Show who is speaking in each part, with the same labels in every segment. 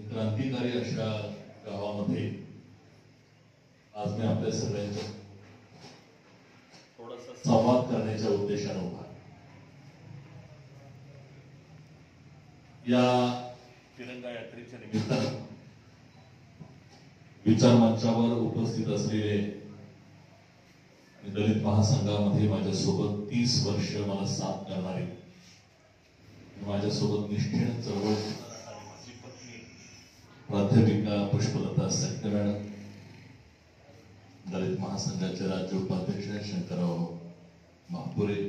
Speaker 1: क्रांतिकारी अशा गावामध्ये आज मी आपल्या सगळ्यांच्या थोडासा संवाद करण्याच्या उद्देशाने उभा या तिरंगा यात्रेच्या निमित्तानं विचार मंचावर उपस्थित असलेले दलित महासंघामध्ये माझ्यासोबत 30 वर्ष मला साथ करणारे, माझ्यासोबत निष्ठेने चळवळ माझी पत्नी प्राध्यापिका पुष्पलता सत्य मॅडम, दलित महासंघाचे राज्य उपाध्यक्ष शंकरराव महापुरे,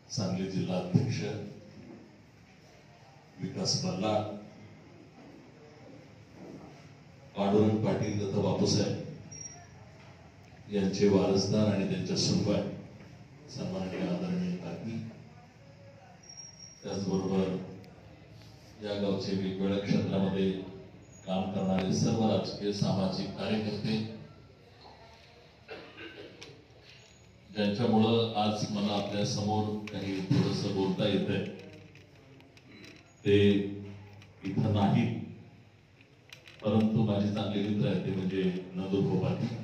Speaker 1: सांगली जिल्हा अध्यक्ष विकास बल्ला, पांडुरंग पाटील तथा बापूसाहेब यांचे वारसदार आणि त्यांच्या सुनबाई सन्माननीय आदरणीय काकी, त्याचबरोबर या गावचे वेगवेगळ्या क्षेत्रामध्ये काम करणारे सर्व राजकीय सामाजिक कार्यकर्ते, ज्यांच्यामुळं आज मला आपल्या समोर काही थोडंसं बोलता येतंय, ते इथं नाही, परंतु माझे चांगले मित्र आहेत ते म्हणजे नंदू पाटील,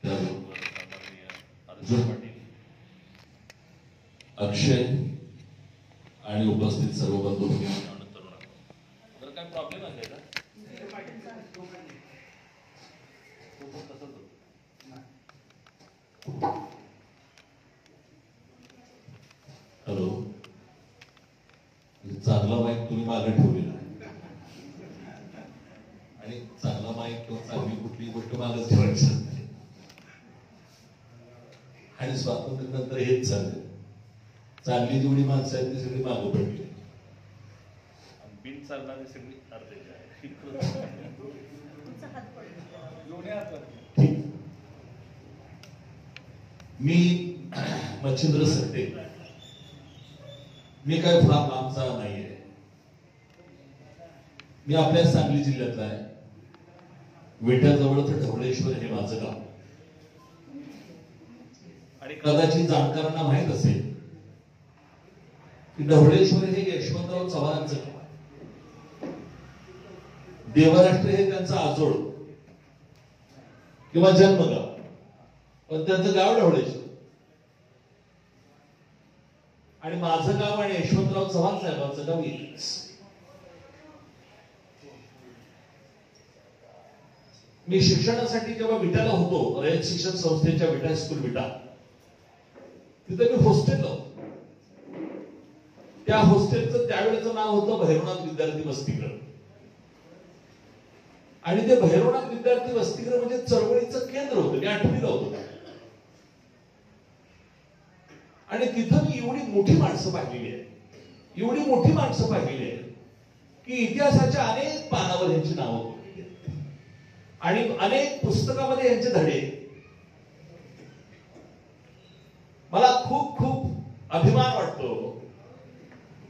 Speaker 1: त्याबरोबर अर्जुन पाटील, अक्षय आणि उपस्थित सर्व बंधू भगिनी. तर काय प्रॉब्लेम आहे का? हॅलो, चांगला माईक तुम्ही मागे ठेवलेला आणि चांगला माईक किंवा चांगली कुठली गोष्ट मागे ठेवायची आणि स्वातंत्र्यानंतर हेच चालले. चांगली जेवढी माणसं आहेत ती सगळी मागे पडली, बिन चालणारी सगळी अर्धेची आहे. मी मच्छिंद्र सत्ते, मी काय फार लांबचा नाहीये, मी आपल्या सांगली जिल्ह्यातला आहे. विट्याजवळ ढवळेश्वर हे माझं गाव आणि कदाचित जाणकारांना माहित असेल की ढवळेश्वर हे यशवंतराव चव्हाणांचं गाव आहे. देवराष्ट्र हे त्यांचं आजोळ किंवा जन्मगाव, पण त्यांचं गाव ढवळेश्वर आणि माझं गाव आणि यशवंतराव चव्हाण साहेबांचं गाव एकच. मी शिक्षणासाठी जेव्हा विटाला होतो, रयत शिक्षण संस्थेच्या विटा हायस्कूल विटा, तिथे मी हॉस्टेलला होतो. त्या हॉस्टेलचं त्यावेळेचं नाव होतं भैरवनाथ विद्यार्थी वसतिगृह आणि ते भैरवनाथ विद्यार्थी वसतिगृह म्हणजे चळवळीचं केंद्र होतं. मी 8वीला होतो आणि तिथं मी एवढी मोठी माणसं पाहिलेली आहे, एवढी मोठी माणसं पाहिलेली आहे की इतिहासाच्या अनेक पानावर यांची नावं आणि अनेक पुस्तकामध्ये यांचे धडे. मला खूप खूप अभिमान वाटतो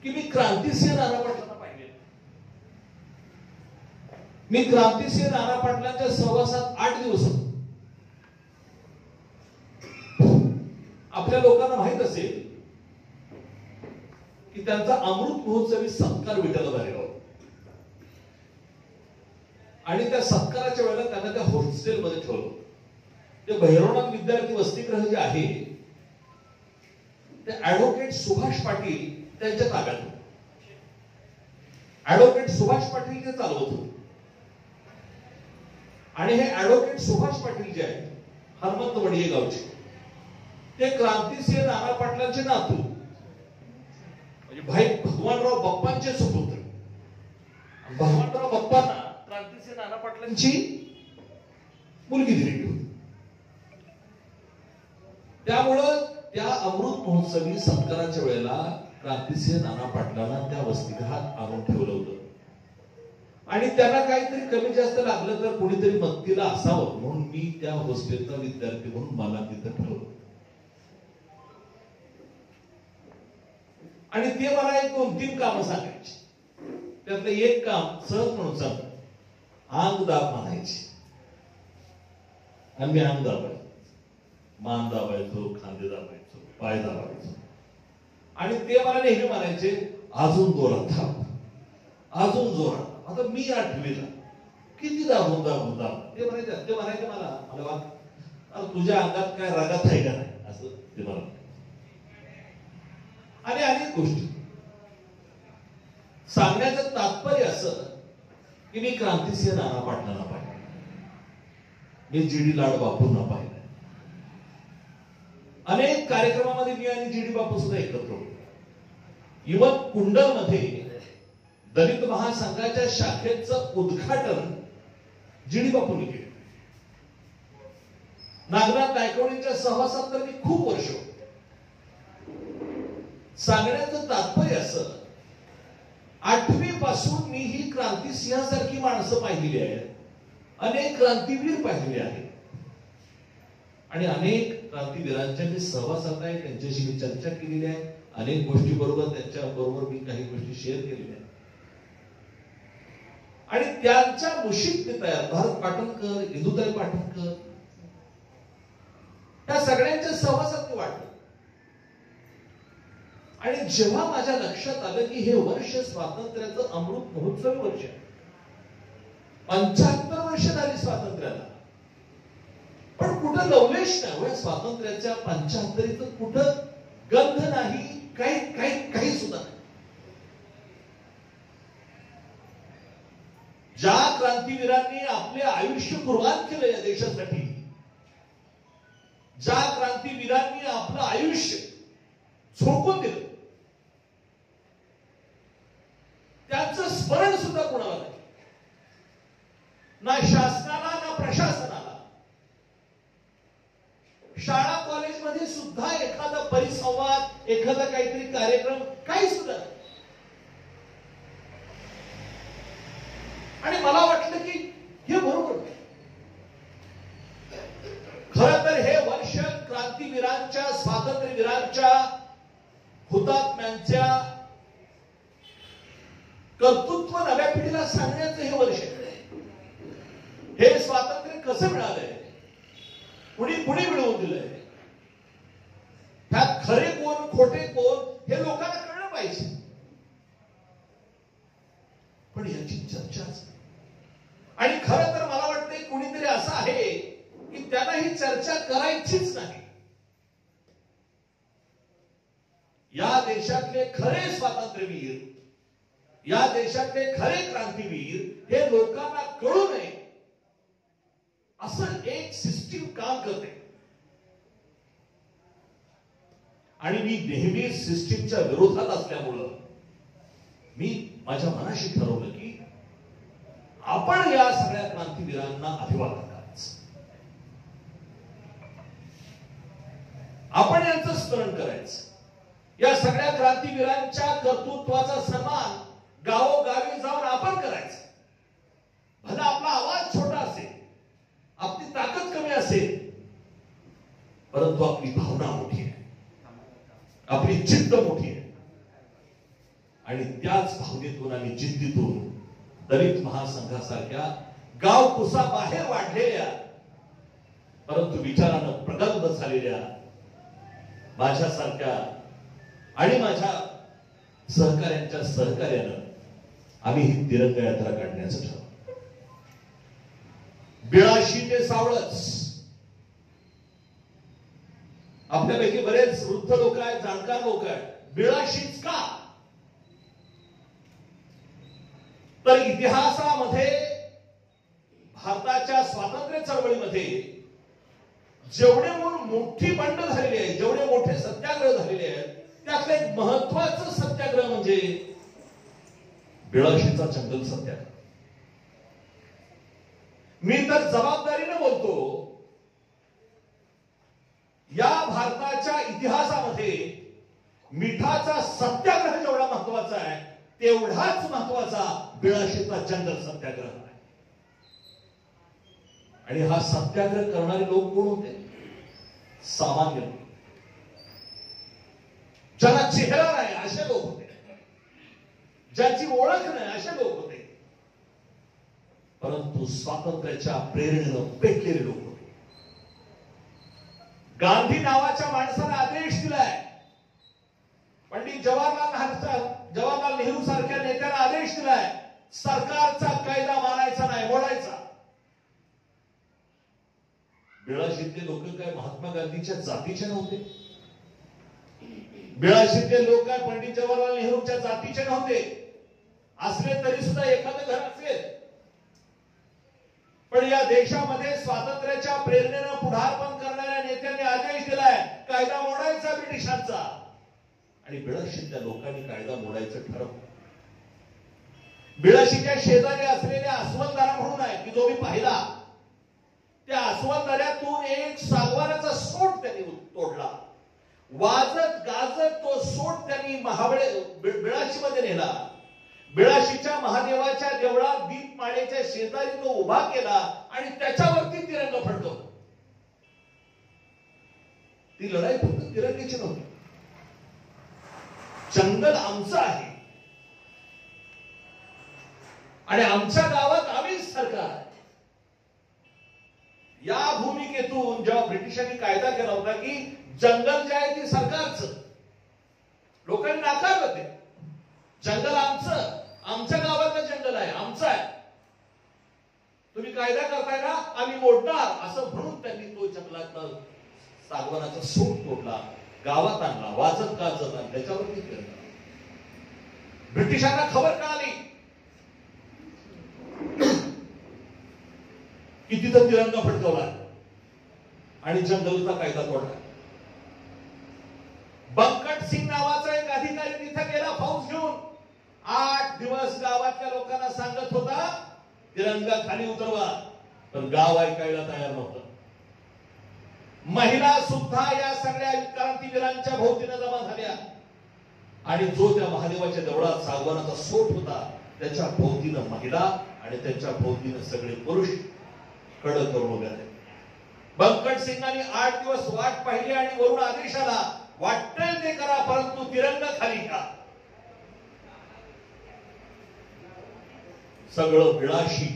Speaker 1: की मी क्रांतिसिंह नाना पाटलांना पाहिले. मी क्रांतिसिंह नाना पाटलांच्या सहवासात 8 दिवस होतो. आपल्या लोकांना माहित असेल की त्यांचा अमृत महोत्सवी सत्कार विटाला झालेला होता आणि त्या सत्काराच्या वेळेला त्यांना त्या हॉस्टेलमध्ये ठेवलं. ते भैरवनाथ विद्यार्थी वसतिगृह जे आहे ते ऍडव्होकेट सुभाष पाटील त्यांच्या ताब्यात होते. ऍडव्होकेट सुभाष पाटील ते चालवत होते आणि हे ऍडव्होकेट सुभाष पाटील जे आहेत हनुमंत वडिये गावचे, ते क्रांतिसिंह नाना पाटलांचे नातू म्हणजे भाई भगवानराव बाप्पांचे सुपुत्र. भगवानराव बाप्पांना क्रांतिसिंह नाना पाटलांची मुलगी दिली होती. त्यामुळं त्या अमृत महोत्सवी सत्काराच्या वेळेला क्रांतिसिंह नाना पाटलांना त्या वसतिगृहात आणून ठेवलं होतं आणि त्यांना काहीतरी कमी जास्त लागलं तर कोणीतरी मदतीला असावं म्हणून मी त्या हॉस्टेलचा विद्यार्थी म्हणून मला तिथं ठेवलं आणि ते मला एक 2-3 कामं सांगायची. त्यातलं एक काम सहज म्हणून सांग, अंग दाब म्हणायची आणि मी अंग दाबायचो, मान दाबायचो, खांदे दाबायचो, पाय दाबायचो आणि ते मला नेहमी म्हणायचे अजून जोरात दाब, अजून जोरात. आता मी 8वीला किती दाबून ते म्हणायचे मला तुझ्या अंगात काय रागात आहे का नाही असं ते मला. आणि अनेक गोष्टी सांगण्याचं तात्पर्य असं की मी क्रांतिसिंह नाना पाटलांना पाहिलं, मी जी.डी. लाड बापूंना पाहिलं. अनेक कार्यक्रमामध्ये मी आणि जी.डी. बापू सुद्धा एकत्र होतो. इवन कुंडलमध्ये दलित महासंघाच्या शाखेचं उद्घाटन जी.डी. बापूंनी केलं. नागनाथ नायकवडींच्या सहवासात तर मी खूप वर्ष होतो. सांगण्याचं तात्पर्य असं, 8वी पासून मी ही क्रांतिसिंहासारखी माणसं पाहिलेली आहेत, अनेक क्रांतीवीर पाहिलेले आहेत आणि अनेक क्रांतीवीरांच्या मी सहवासात आहे, त्यांच्याशी मी चर्चा केलेली आहे. अनेक गोष्टी बरोबर त्यांच्या बरोबर मी काही गोष्टी शेअर केलेल्या आहेत आणि त्यांच्या मुशीत मी तयार, भारत पाटणकर, इंदुताई पाटणकर, त्या सगळ्यांच्या सहवासात मी वाटलं. आणि जेव्हा माझ्या लक्षात आलं की हे वर्ष स्वातंत्र्याचं अमृत महोत्सवी वर्ष आहे, 75 वर्ष झाली स्वातंत्र्याला, पण कुठं लवलेश नाही स्वातंत्र्याच्या 75चं, कुठं गंध नाही, काही सुद्धा नाही. ज्या क्रांतीवीरांनी आपले आयुष्य कुर्बान केलं या देशासाठी, ज्या क्रांतीवीरांनी आपलं आयुष्य झोकून दिलं, त्यांचं स्मरण सुद्धा कोणाला नाही, ना शासनाला ना प्रशासनाला. शाळा कॉलेजमध्ये सुद्धा एखादा परिसंवाद, एखादा काहीतरी कार्यक्रम, काही सुद्धा. आणि मला वाटलं की हे बरोबर. खरं तर हे वर्ष क्रांतीवीरांच्या, स्वातंत्र्यवीरांच्या, हुतात्म्यांच्या कर्तृत्व नव्या पिढीला सांगण्याचं हे वर्ष आहे. हे स्वातंत्र्य कसं मिळालंय, कुणी मिळवून दिलंय, त्यात खरे कोण खोटे कोण हे लोकांना कळलं पाहिजे. पण याची चर्चाच. आणि खरं तर मला वाटते कुणीतरी असं आहे की त्यांना ही चर्चा करायचीच नाही. या देशातले खरे स्वातंत्र्यवीर, या देशातले खरे क्रांतीवीर हे लोकांना कळू नये असं एक सिस्टीम काम करते. आणि मी नेहमी सिस्टीमच्या विरोधात असल्यामुळं मी माझ्या मनाशी ठरवलं की आपण या सगळ्या क्रांतीवीरांना अभिवादन करायचं, आपण यांचं स्मरण करायचं. या सगळ्या क्रांतीवीरांच्या कर्तृत्वाचा सन्मान गावोगावी जाऊन आपण करायचं. भला आपला आवाज छोटा असेल, आपली ताकद कमी असेल, परंतु आपली भावना मोठी आहे, आपली जिद्द मोठी आहे. आणि त्याच भावनेतून आणि जिद्दीतून दलित महासंघासारख्या गाव कुसा बाहेर वाढलेल्या, परंतु विचारानं प्रगल्भ झालेल्या माझ्यासारख्या आणि माझ्या सहकार्यांच्या सहकार्यानं आम्ही ही तिरंगा यात्रा काढण्याचं ठरवलं. 82 ते सावळच. आपल्यापैकी बरेच वृद्ध लोक आहेत, जाणकार लोक आहेत. 82च का? तर इतिहासामध्ये भारताच्या स्वातंत्र्य चळवळीमध्ये जेवढे मोठी बंड झालेली आहे, जेवढे मोठे सत्याग्रह झालेले आहेत, त्यातलं एक महत्वाचं सत्याग्रह म्हणजे 82चा जंगल सत्याग्रह. मी तर जबाबदारीने बोलतो, या भारताच्या इतिहासामध्ये मिठाचा सत्याग्रह जेवढा महत्वाचा आहे, तेवढाच महत्वाचा 82चा जंगल सत्याग्रह आहे. आणि हा सत्याग्रह करणारे लोक कोण होते? सामान्य लोक, ज्याला चेहरा नाही असे लोक होते, ज्याची ओळख नाही असे लोक होते, परंतु स्वातंत्र्याच्या प्रेरणेनं पेटलेले लोक होते. गांधी नावाच्या माणसाला आदेश दिलाय, पंडित जवाहरलाल नेहरू सारख्या नेत्याला आदेश दिलाय सरकारचा कायदा मानायचा नाही, मोडायचा. बिळाशीतले लोक काय महात्मा गांधीच्या जातीचे नव्हते. बिळाशीतले लोक काय पंडित जवाहरलाल नेहरूच्या जातीचे नव्हते. असले तरी सुद्धा एखादं घर असेल. पण या देशामध्ये स्वातंत्र्याच्या प्रेरणेनं पुढारपण करणाऱ्या नेत्यांनी आदेश दिलाय कायदा मोडायचा ब्रिटिशांचा. आणि बिळाशीतल्या लोकांनी कायदा मोडायचं ठरवलं. बिळाशीच्या शेजारी असलेल्या अस्वलदारा म्हणून आहे की जो मी पाहिला, त्या अस्वलदाऱ्यातून एक सागवानाचा सोट त्यांनी तोडला. वाजत गाजत तो सोट त्यांनी बिळाशीमध्ये नेला. बिळाशीच्या महादेवाच्या देवळात दीपमाळेच्या शेजारी तो उभा केला आणि त्याच्यावरती तिरंगा फडकवला. ती लढाई फक्त तिरंग्याची नव्हती. जंगल आमचं आहे आणि आमच्या गावात आम्हीच सरकार आहे. या भूमिकेतून जेव्हा ब्रिटिशांनी कायदा केला होता की जंगल जे आहे ते सरकारचं, लोकांनी नाकारलं. ते जंगल आमचं, आमच्या गावातलं जंगल आहे, आमचं आहे. तुम्ही कायदा करताय ना, आम्ही मोडणार असं म्हणून त्यांनी तो जंगलातला सागवानाचा सोट तोडला, गावात आणला, वाजत गाजत आणि त्याच्यावरती केलं. ब्रिटिशांना खबर कळाली की तिथं तिरंगा फडकवला आणि जंगलचा कायदा तोडला. बंकट सिंग नावाचा एक अधिकारी तिथे गेला फौज घेऊन. 8 दिवस गावातल्या लोकांना सांगत होता तिरंगा खाली उतरवा, पण गाव ऐकायला तयार नव्हतं. महिला सुद्धा या सगळ्या क्रांतीवीरांच्या भोवतीने जमा झाल्या आणि जो त्या महादेवाच्या देवळात सागवानाचा सोट होता त्याच्या भोवतीनं महिला आणि त्याच्या भोवतीनं सगळे पुरुष कडक करून उभे राहिले. बंकट सिंगांनी 8 दिवस वाट पाहिली आणि वरून आदेश आला, वाटेल ते करा परंतु तिरंगा खाली घ्या. सगळं बिळाशी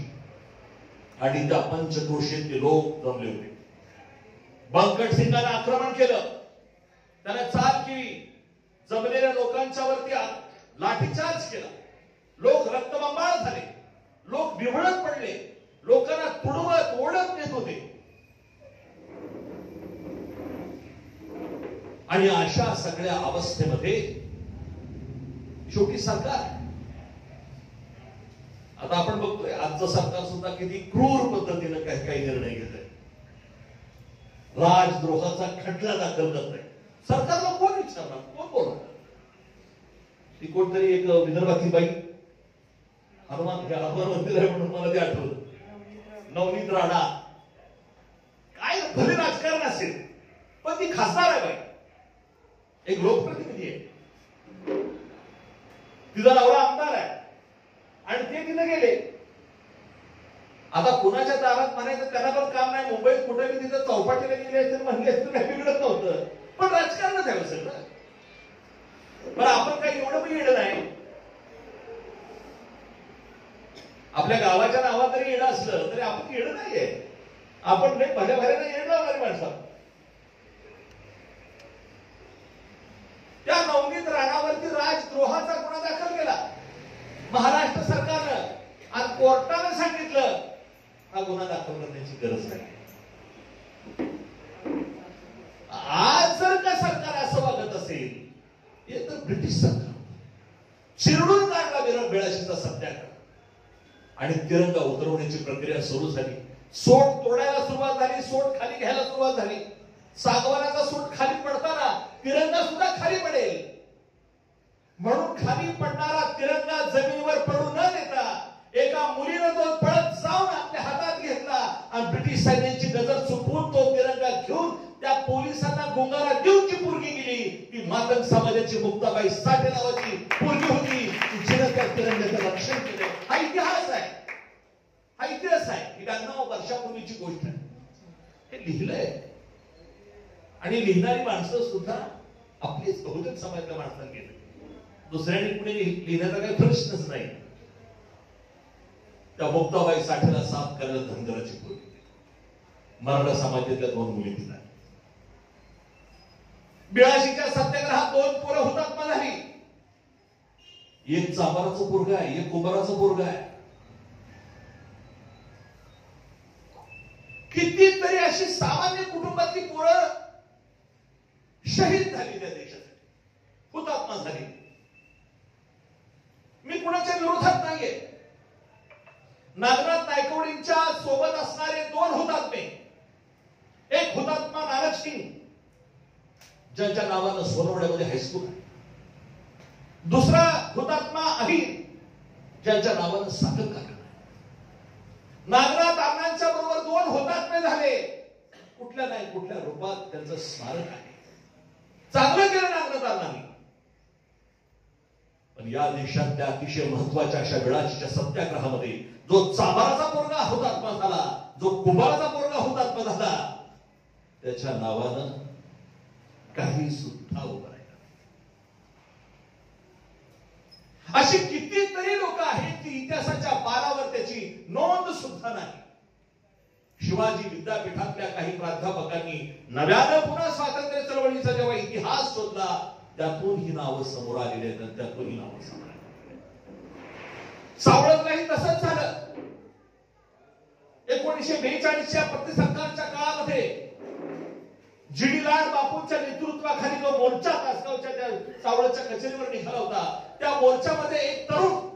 Speaker 1: आणि त्या पंचक्रोशीतले लोक जमले होते. बंकट सिंगाने आक्रमण केलं, त्याने चाल केली, जमलेल्या लोकांच्या वरती लाठीचार्ज केला. लोक रक्तबंबाळ झाले, लोक बिघडत पडले, लोकांना तुडवत ओढत नेत होते. आणि अशा सगळ्या अवस्थेमध्ये शेवटी सरकार, आता आपण बघतोय आजचं सरकार सुद्धा किती क्रूर पद्धतीने काही काही निर्णय घेत आहे. राजद्रोहाचा खटला दाखल करत आहे. सरकारला कोण विचारणार, कोण बोलणार? ती कोणतरी एक विदर्भातली बाई, हनुमान मंदिर आहे म्हणून मला ते आठवलं, नवनीत राणा. काय भले राजकारण असेल पण ती खासदार आहे बाई, एक लोकप्रतिनिधी आहे. तिचा नवरा आमदार आहे आणि ते तिथे गेले. आता कुणाच्या दारात म्हणायचं त्यांना पण काम नाही. मुंबईत कुठेही तिथं चौपाटीला गेले तर म्हणले असतं काही बिघडत नव्हतं, पण राजकारणच आहे सगळं. पण आपण काही एवढं पण येणं नाही. आपल्या गावाच्या नावात जरी येणं असलं तरी आपण येणं नाहीये. आपण नाही भल्या भल्यानं येणं लावणारी माणसं. त्या नवनीत राणावरती राजद्रोहाचा गुन्हा दाखल केला महाराष्ट्र सरकारनं आणि कोर्टानं सांगितलं हा गुन्हा दाखल करण्याची गरज नाही. आज जर का सरकार असं वागत असेल, हे तर ब्रिटिश सरकार चिरडून काढला बिळाशीचा सत्याग्रह आणि तिरंगा उतरवण्याची प्रक्रिया सुरू झाली. सोट तोडायला सुरुवात झाली, सोट खाली घ्यायला सुरुवात झाली. सागवानाचा सोट खाली पडताना तिरंगा सुद्धा खाली पडेल म्हणून खाली पडणारा तिरंगा जमिनीवर पडू न देता एका मुलीनं तो पळत जाऊन आपल्या हातात घेतला आणि ब्रिटिश सैन्याची नजर चुकवून तो तिरंगा घेऊन त्या पोलिसांना गुंगारा देऊन ती पोरगी गेली. ती मातंग समाजाची मुक्ताबाई साठे नावाची पोरगी होती, जिने त्या तिरंग्याचं रक्षण केलं. हा इतिहास आहे, हा इतिहास आहे. ही 90 वर्षापूर्वीची गोष्ट आहे. हे लिहिलंय आणि लिहिणारी माणसं सुद्धा आपलीच बहुतेक समाजातल्या माणसांना गेले. दुसऱ्याने कुणी लिहिण्याचा काही प्रश्नच नाही. त्या मुक्ताबाई साठेला साथ करायला धनगराची पोरगी, मराठा समाजातल्या 2 मुली दिल्या. बिळाशीच्या सत्याग्रहात 2 पोरं हुतात्मा झाली. एक चांबाराचं पोरग आहे, एक कुंभाराचं पोरग आहे. कितीतरी अशी सामान्य कुटुंबातली पोरं शहीद झाली त्या देशासाठी, हुतात्मा झाली. मी कुणाच्या विरोधात नाहीये. नागनाथ नायकवडींच्या सोबत असणारे दोन हुतात्मे, एक हुतात्मा नानक सिंग ज्यांच्या नावानं सोनवड्यामध्ये हायस्कूल आहे, दुसरा हुतात्मा अहिर ज्यांच्या नावानं साखर कारखाना आहे. नागनाथ अण्णांच्या बरोबर दोन हुतात्मे झाले. कुठल्या नाही कुठल्या रूपात त्यांचं स्मारक आहे. चांगलं केलं नागनाथ अण्णांनी. पण या देशातल्या अतिशय महत्वाच्या अशा वेळाच्या सत्याग्रहामध्ये जो चांबाराचा पोरगा हुतात्मा झाला, जो कुंभाराचा पोरगा हुतात्मा झाला, त्याच्या नावानं काही सुद्धा उभं राहिलं. अशी कितीतरी लोक आहेत की इतिहासाच्या पानावर त्याची नोंद सुद्धा नाही. शिवाजी विद्यापीठातल्या काही प्राध्यापकांनी नव्यानं पुन्हा स्वातंत्र्य चळवळीचा जेव्हा इतिहास शोधला, त्यातून ही नावं समोर आलेली आहेत. त्यातून ही नावं समोर आली. सावळतलाही तसंच झालं. 1942च्या प्रतिसंघाच्या काळामध्ये जी.डी. लाड बापूंच्या नेतृत्वाखाली जो मोर्चा तासगावच्या त्या सावळच्या कचेरीवर निघाला होता, त्या मोर्चामध्ये एक तरुण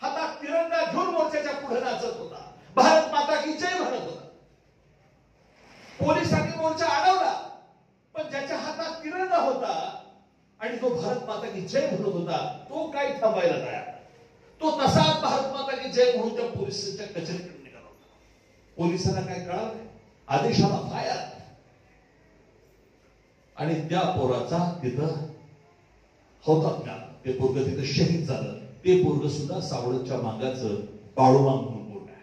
Speaker 1: हातात तिरंगा घेऊन मोर्चाच्या पुढे नाचत होता, भारत माता की जय म्हणत होता. पोलिसांनी मोर्चा अडवला, पण ज्याच्या हातात तिरंगा होता आणि जो भारत माता की जय म्हणत होता, तो काही थांबायला तयार. तो तसाच भारत माता की जय म्हणून त्या पोलिसांच्या कचेरीकडे निघाला होता. पोलिसांना काय कळलं नाही, आदेशाला फायर. आणि त्या पोराचा तिथं होता, ते पोरग तिथं शहीद झालं. ते पोरग सुद्धा सावळच्या मागाचं बाळूमांग म्हणून पोरग आहे.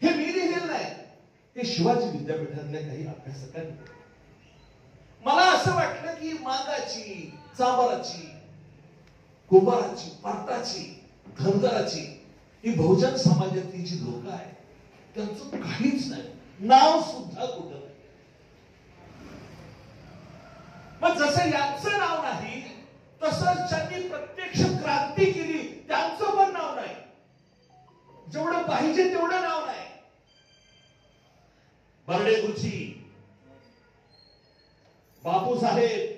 Speaker 1: हे मी लिहिलेलं नाही, हे शिवाजी विद्यापीठातल्या काही अभ्यासकांनी. मला असं वाटलं की मागाची, चांबाराची, कुंभाराची, पाटाची, धनगराची ही बहुजन समाजातली जी लोक आहेत, त्यांचं काहीच नाही, नाव सुद्धा कुठं नाही. मग जसं यांचं नाव नाही, तसंच ज्यांनी प्रत्यक्ष क्रांती केली त्यांचं पण नाव नाही. जेवढं पाहिजे तेवढं नाव नाही. बर्डे गुरुजी, बापूसाहेब,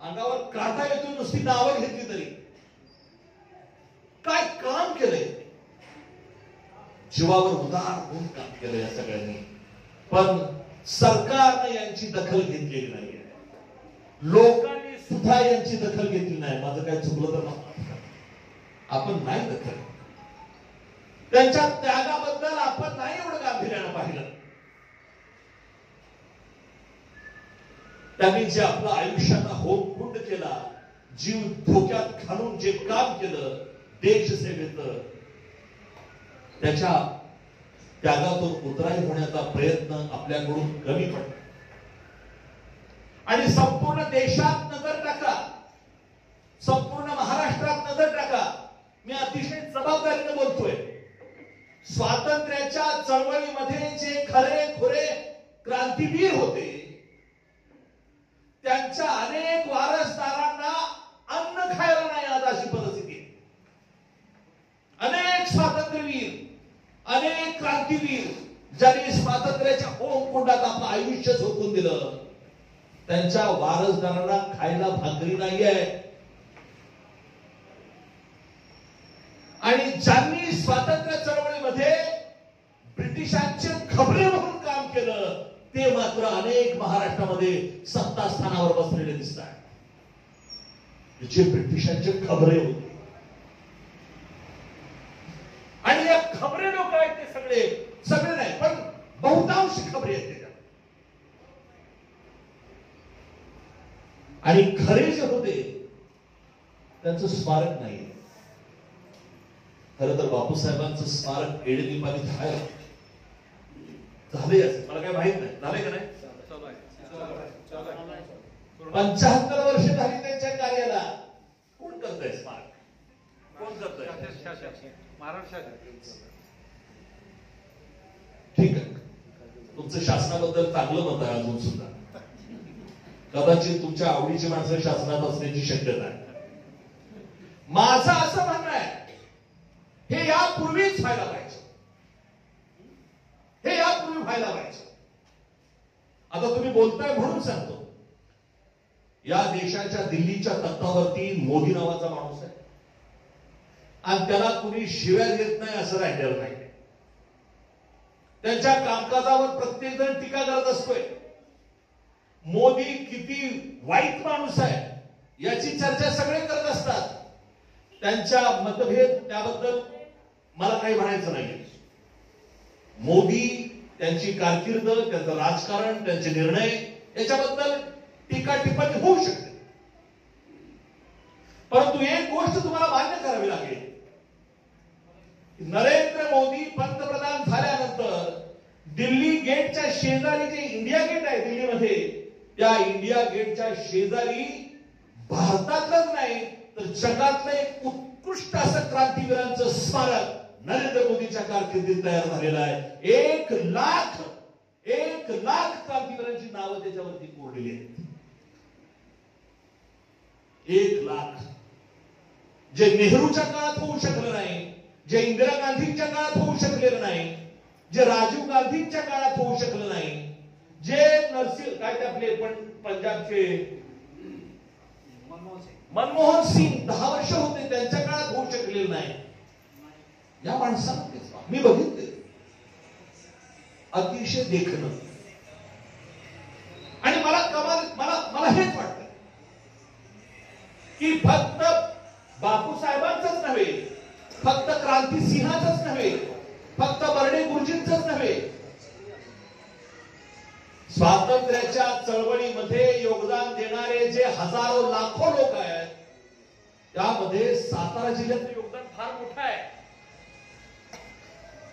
Speaker 1: अंगावर काटा येतो नुसती नावं घेतली तरी. काय काम केलंय, जीवावर उदार होऊन काम केलं या सगळ्यांनी. पण सरकारने यांची दखल घेतलेली नाहीये, लोकांनी सुद्धा यांची दखल घेतली नाही. माझं काय चुकलं तर आपण नाही दखल. त्यांच्या त्यागाबद्दल आपण नाही एवढं गांभीर्यानं पाहिलं. त्यांनी जे आपलं आयुष्याचा होमकुंड केला, जीव धोक्यात घालून जे काम केलं देशसेवेचं, त्याच्या त्यागातून उतराई होण्याचा प्रयत्न आपल्याकडून कमी पडला. आणि संपूर्ण देशात नजर टाका, संपूर्ण महाराष्ट्रात नजर टाका. मी अतिशय जबाबदारीने बोलतोय. स्वातंत्र्याच्या चळवळीमध्ये जे खरे खुरे क्रांतीवीर होते, त्यांच्या अनेक वारसदारांना अन्न खायला नाही आज अशी परिस्थिती. अनेक स्वातंत्र्यवीर, अनेक क्रांतीवीर ज्यांनी स्वातंत्र्याच्या होमकुंडात आपलं आयुष्य झोकून दिलं, त्यांच्या वारसदारांना खायला भाकरी नाहीये. आणि ज्यांनी स्वातंत्र्य चळवळीमध्ये ब्रिटिशांचे खबरे म्हणून काम केलं, ते मात्र अनेक महाराष्ट्रामध्ये सत्ता स्थानावर बसलेले दिसतात. जे ब्रिटिशांचे खबरे होते. आणि या खबरे लोक आहेत ते सगळे नाही, पण बहुतांश खबरे आहेत त्याच्यात. आणि खरे जे होते त्यांचं स्मारक नाहीये. खरं तर बापूसाहेबांचं स्मारक एडीपाली झाले असेल, मला काय माहित नाही. झाले का नाही? 75 वर्ष झाली त्यांच्या कार्याला. कोण करतंय स्मारक? कोण करतंय? महाराष्ट्र. ठीक आहे, तुमचं शासनाबद्दल चांगलं मत आहे अजून सुद्धा. कदाचित तुमच्या आवडीची माणसं शासनात असण्याची शक्यता आहे. माझं असं म्हणणं आहे, हे यापूर्वीच व्हायला पाहिजे, हे यापूर्वी व्हायला पाहिजे. आता तुम्ही बोलताय म्हणून सांगतो, या देशाच्या दिल्लीच्या तख्तावरती मोदी नावाचा माणूस आहे आणि त्याला कुणी शिव्या देत नाही असं राहिलेलं नाही. त्यांच्या कामकाजावर प्रत्येक जण टीका करत असतोय. मोदी किती वाईट माणूस आहे याची चर्चा सगळे करत असतात. त्यांच्या मतभेद त्याबद्दल मला काही म्हणायचं नाही. मोदी, त्यांची कारकीर्द, त्यांचं राजकारण, त्यांचे निर्णय याच्याबद्दल टीका टिप्पणी होऊ शकते. परंतु एक गोष्ट तुम्हाला मान्य करावी लागेल, नरेंद्र मोदी पंतप्रधान झाल्यानंतर दिल्ली गेटच्या शेजारी जे इंडिया गेट आहे दिल्लीमध्ये, त्या इंडिया गेटच्या शेजारी भारतातलंच नाही तर जगातलं एक उत्कृष्ट असं क्रांतीवीरांचं स्मारक नरेंद्र मोदीच्या कारकिर्दीत तयार झालेलं आहे. 1 लाख क्रांतीवीरांची नावं त्याच्यावरती कोरलेली आहेत. 1 लाख, जे नेहरूच्या काळात होऊ शकलं नाही, जे इंदिरा गांधींच्या काळात होऊ शकलेलं नाही, जे राजीव गांधींच्या काळात होऊ शकलं नाही, जे काय ते आपले पंजाबचे मनमोहन सिंग 10 वर्ष होते त्यांच्या काळात होऊ शकलेलं नाही. या माणसाला मी बघितले, अतिशय देखणं. आणि मला हेच वाटतं की फक्त बापूसाहेबांचंच नव्हे, फक्त क्रांतिसिंहाचंच नव्हे, फक्त बर्डे गुरुजींचंच नव्हे, स्वातंत्र्याच्या चळवळीमध्ये योगदान देणारे जे हजारो लाखो लोक आहेत, त्यामध्ये सातारा जिल्ह्याचं योगदान फार मोठं आहे.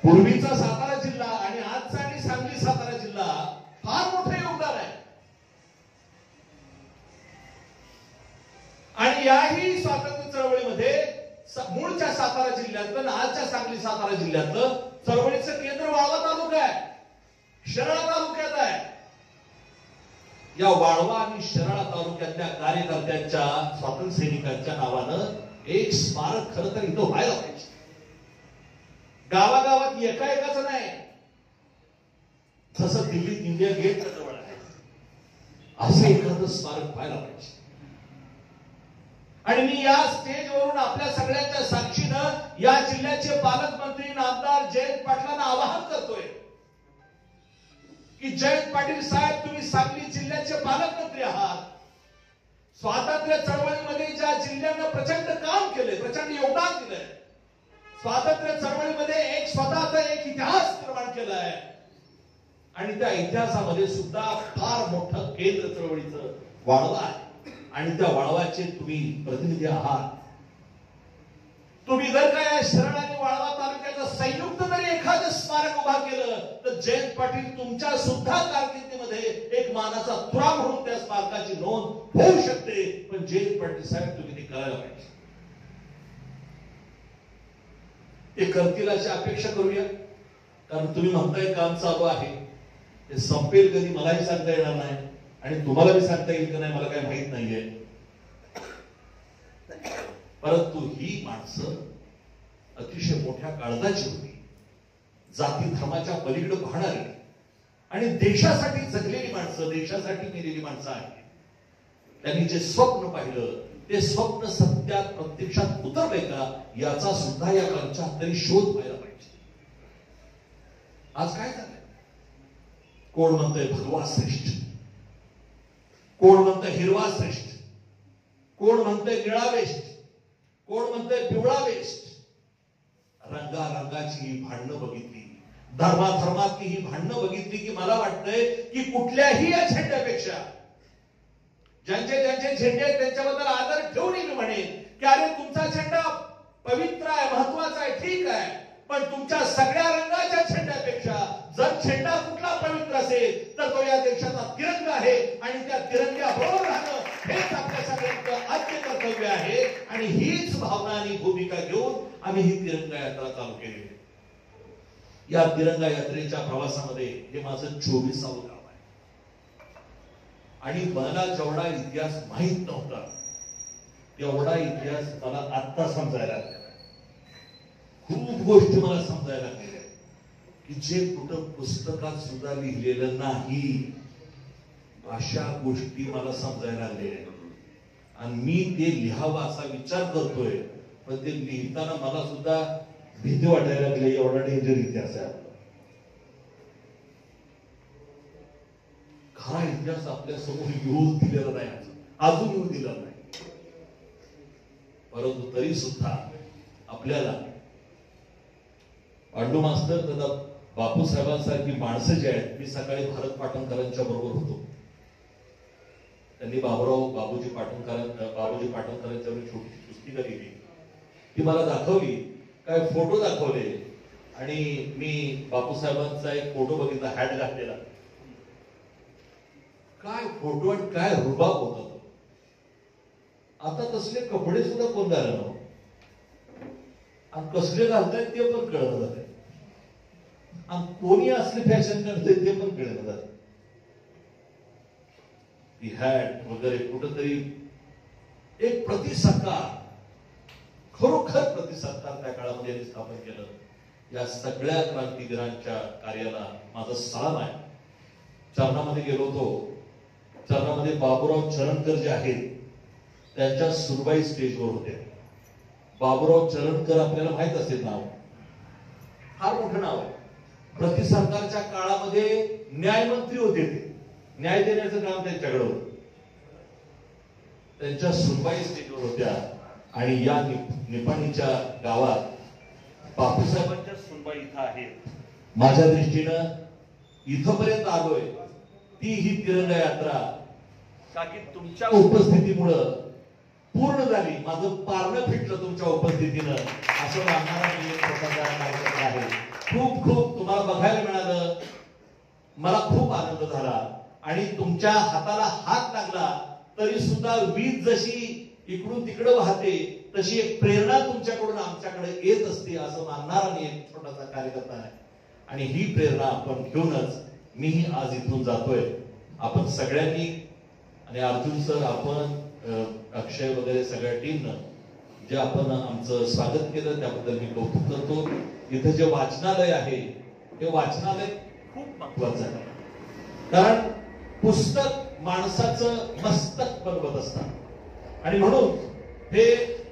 Speaker 1: पूर्वीचा सातारा जिल्हा आणि आजचा आणि सांगली सातारा जिल्हा फार मोठं योगदान आहे. आणि याही स्वातंत्र्य चळवळीमध्ये मूळच्या सातारा जिल्ह्यातलं आणि आजच्या सांगली सातारा जिल्ह्यातलं चळवळीचं केंद्र वाळवा तालुका आहे, शिराळा तालुक्यात आहे. या वाळवा आणि शिराळा तालुक्यातल्या कार्यकर्त्यांच्या, स्वातंत्र्य सैनिकांच्या नावानं एक स्मारक खरं तर इथं व्हायला पाहिजे. गावागावात एकाच नाही, जसं दिल्लीत इंडिया गेटच्या जवळ आहे असं एखादं स्मारक व्हायला पाहिजे. आणि मी या स्टेजवरून आपल्या सगळ्यांच्या साक्षीनं या जिल्ह्याचे पालकमंत्री आमदार जयंत पाटलांना आवाहन करतोय की जयंत पाटील साहेब, तुम्ही सांगली जिल्ह्याचे पालकमंत्री आहात. स्वातंत्र्य चळवळीमध्ये ज्या जिल्ह्यानं प्रचंड काम केले, प्रचंड योगदान दिलंय, स्वातंत्र्य चळवळीमध्ये एक स्वतःचा एक इतिहास निर्माण केलाय आणि त्या इतिहासामध्ये सुद्धा फार मोठं केंद्र चळवळीचं वाळवा आहे आणि त्या वाळवाचे तुम्ही प्रतिनिधी आहात. तुम्ही जर का या शिराळा आणि वाळवा तालुक्याचं संयुक्त जरी एखादं स्मारक उभा केलं तर जयंत पाटील तुमच्या सुद्धा कारकिर्दीमध्ये एक मानाचा तुरा म्हणून त्या स्मारकाची नोंद होऊ शकते. पण जयंत पाटील साहेब, तुम्ही ते करायला पाहिजे. ते करतील अशी अपेक्षा करूया, कारण तुम्ही म्हणताय काम चालू आहे, ते संपेल कधी मलाही सांगता येणार नाही आणि तुम्हाला बी सांगता येईल का नाही मला काही माहित नाहीये. परंतु ही माणसं अतिशय मोठ्या काळजाची होती, जाती धर्माच्या पलीकडे पाहणारी आणि देशासाठी जगलेली माणसं, देशासाठी मेलेली माणसं आहेत. त्यांनी जे स्वप्न पाहिलं ते स्वप्न सत्यात प्रत्यक्षात उतरले का याचा सुद्धा या 75 शोध व्हायला पाहिजे. आज काय झालंय? कोण म्हणतंय भगवा श्रेष्ठ, कोण म्हणतंय हिरवा श्रेष्ठ, कोण म्हणतंय निळा वेस्ट, कोण म्हणतंय पिवळा वेस्ट. रंगारंगाची ही भांडणं बघितली, धर्माधर्मातली ही भांडणं बघितली की मला वाटतंय की कुठल्याही या झेंड्यापेक्षा ज्यांचे ज्यांचे झेंडे आहेत त्यांच्याबद्दल आदर ठेवून मी म्हणेन की अरे तुमचा झेंडा पवित्र आहे, महत्वाचा आहे, ठीक आहे, पण तुमच्या सगळ्या रंगाच्या झेंड्यापेक्षा जर झेंडा कुठला पवित्र असेल तर तो या देशाचा तिरंगा आहे आणि त्या तिरंग्याबरोबर राहणं हेच आपल्या सगळ्यांचं आद्य कर्तव्य आहे. आणि हीच भावना आणि भूमिका घेऊन आम्ही ही तिरंगा यात्रा चालू केली. या तिरंगा यात्रेच्या प्रवासामध्ये हे माझं 24वावं गाव आहे. आणि मला जेवढा इतिहास माहित नव्हता तेवढा इतिहास मला आत्ता समजायला लागला. खूप गोष्टी मला समजायला लागल्या की जे कुठं पुस्तकात सुद्धा लिहिलेलं नाही अशा गोष्टी मला समजायला लागल्या. आणि मी ते लिहावं असा विचार करतोय, पण ते लिहिताना मला सुद्धा भीती वाटायला लागली. एवढा डेंजर इतिहास आहे आपला. खरा इतिहास आपल्या समोर येऊन दिलेला नाही, अजून येऊन दिला नाही. परंतु तरी सुद्धा आपल्याला पांडू मास्तर तथा बापूसाहेबांसारखी माणसं जी आहेत, मी सकाळी भारत पाटणकरांच्या बरोबर होतो. त्यांनी बाबूजी पाटणकरांच्या छोटी पुस्तिका लिहिली, ती मला दाखवली, काय फोटो दाखवले आणि मी बापूसाहेबांचा एक फोटो बघितला हॅट घातलेला. काय फोटो आणि काय रुबाब होता तो. आता तसले कपडे सुद्धा कोण घालणार नव्हते आणि कसले घालतायत ते पण कळलं जाते आणि कोणी असले फॅशन करते ते पण कळलं जाते. ती हॅट वगैरे कुठंतरी एक प्रतिसत्ता, खरोखर प्रतिसत्ता त्या काळामध्ये स्थापन केलं. या सगळ्या क्रांतिवीरांच्या कार्याला माझा सलाम आहे. चरणामध्ये गेलो होतो. चरणामध्ये बाबूराव चरणकर जे आहेत त्यांच्या सुरबाई स्टेजवर होते. बाबूराव चरणकर आपल्याला माहित असेल नाव, फार मोठं नाव आहे. प्रतिसरकारच्या काळामध्ये न्यायमंत्री होते. ते न्याय देण्याचं काम त्यांच्याकडे होतं. त्यांच्या सुरबाई स्टेजवर होत्या आणि या निपाणीच्या गावात बापूसाहेबांच्या सुनबाई इथं आहेत. माझ्या दृष्टीनं इथपर्यंत आलोय ती ही तिरंगा यात्रा का की तुमच्या उपस्थितीमुळं पूर्ण झाली. माझं पारणं फिटलं तुमच्या उपस्थितीनं असं मानणारा मी एक प्रकारचा कार्यक्रम आहे. खूप खूप तुम्हाला बघायला मिळालं, मला खूप आनंद झाला. आणि तुमच्या हाताला हात लागला तरी सुद्धा वीज जशी इकडून तिकडे वाहते तशी एक प्रेरणा तुमच्याकडून आमच्याकडे येत असते असं मानणारा मी एक छोटासा कार्यकर्ता आहे. आणि ही प्रेरणा आपण घेऊनच मीही आज इथून जातोय. आपण सगळ्यांनी आणि अर्जुन सर, आपण अक्षय वगैरे सगळ्या टीमनं जे आपण आमचं स्वागत केलं त्याबद्दल मी कौतुक करतो. इथं जे वाचनालय आहे ते वाचनालय खूप महत्वाचं आहे. कारण पुस्तक माणसाचं मस्तक बनवत असतात आणि म्हणून हे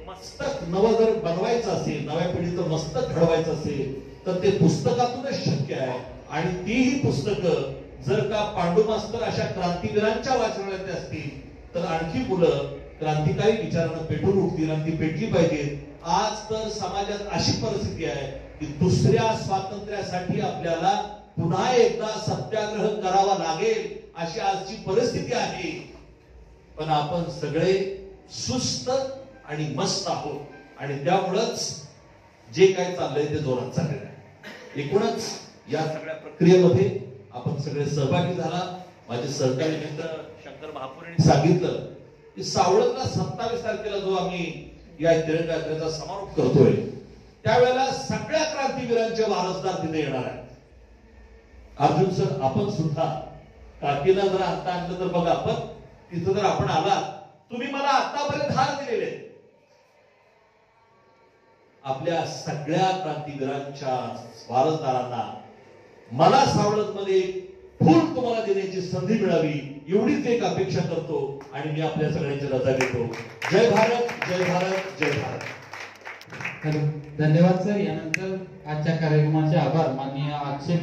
Speaker 1: मस्तक नवं जर बनवायचं असेल, नव्या पिढीचं मस्तक घडवायचं असेल तर ते पुस्तकातूनच शक्य आहे. आणि तीही पुस्तकं जर का पांडू मास्तर अशा क्रांतिवीरांच्या वाचनालयात असतील तर आणखी मुलं क्रांतिकारी विचारानं पेटून उठतील आणि ती पेटली पाहिजेत. आज तर समाजात अशी परिस्थिती आहे की दुसऱ्या स्वातंत्र्यासाठी आपल्याला पुन्हा एकदा सत्याग्रह करावा लागेल अशी आजची परिस्थिती आहे. पण आपण सगळे सुस्त आणि मस्त आहोत आणि त्यामुळंच जे काय चाललंय ते जोरात चाललेलं आहे. एकूणच या सगळ्या प्रक्रियेमध्ये आपण सगळे सहभागी झाला. माझे सहकारी मित्र शंकर महापूर यांनी सांगितलं की सावळतला 27 तारखेला जो आम्ही या तिरंगा यात्रेचा समारोप करतोय त्यावेळेला सगळ्या क्रांतिवीरांचे वारसदार तिथे येणार आहेत. अर्जुन सर, आपण सुद्धा काकीला जर आता आणलं तर बघा, आपण तिथं जर आपण आला, तुम्ही मला आतापर्यंत हार दिलेले आपल्या सगळ्या क्रांतिवीरांच्या वारसदारांना मला सावळत मध्ये फुल तुम्हाला देण्याची संधी मिळावी एवढीच एक अपेक्षा करतो आणि मी आपल्या सगळ्यांची रजा घेतो. जय भारत, जय भारत, जय भारत.
Speaker 2: धन्यवाद सर. यानंतर आजच्या कार्यक्रमाचे आभार माननीय अक्षय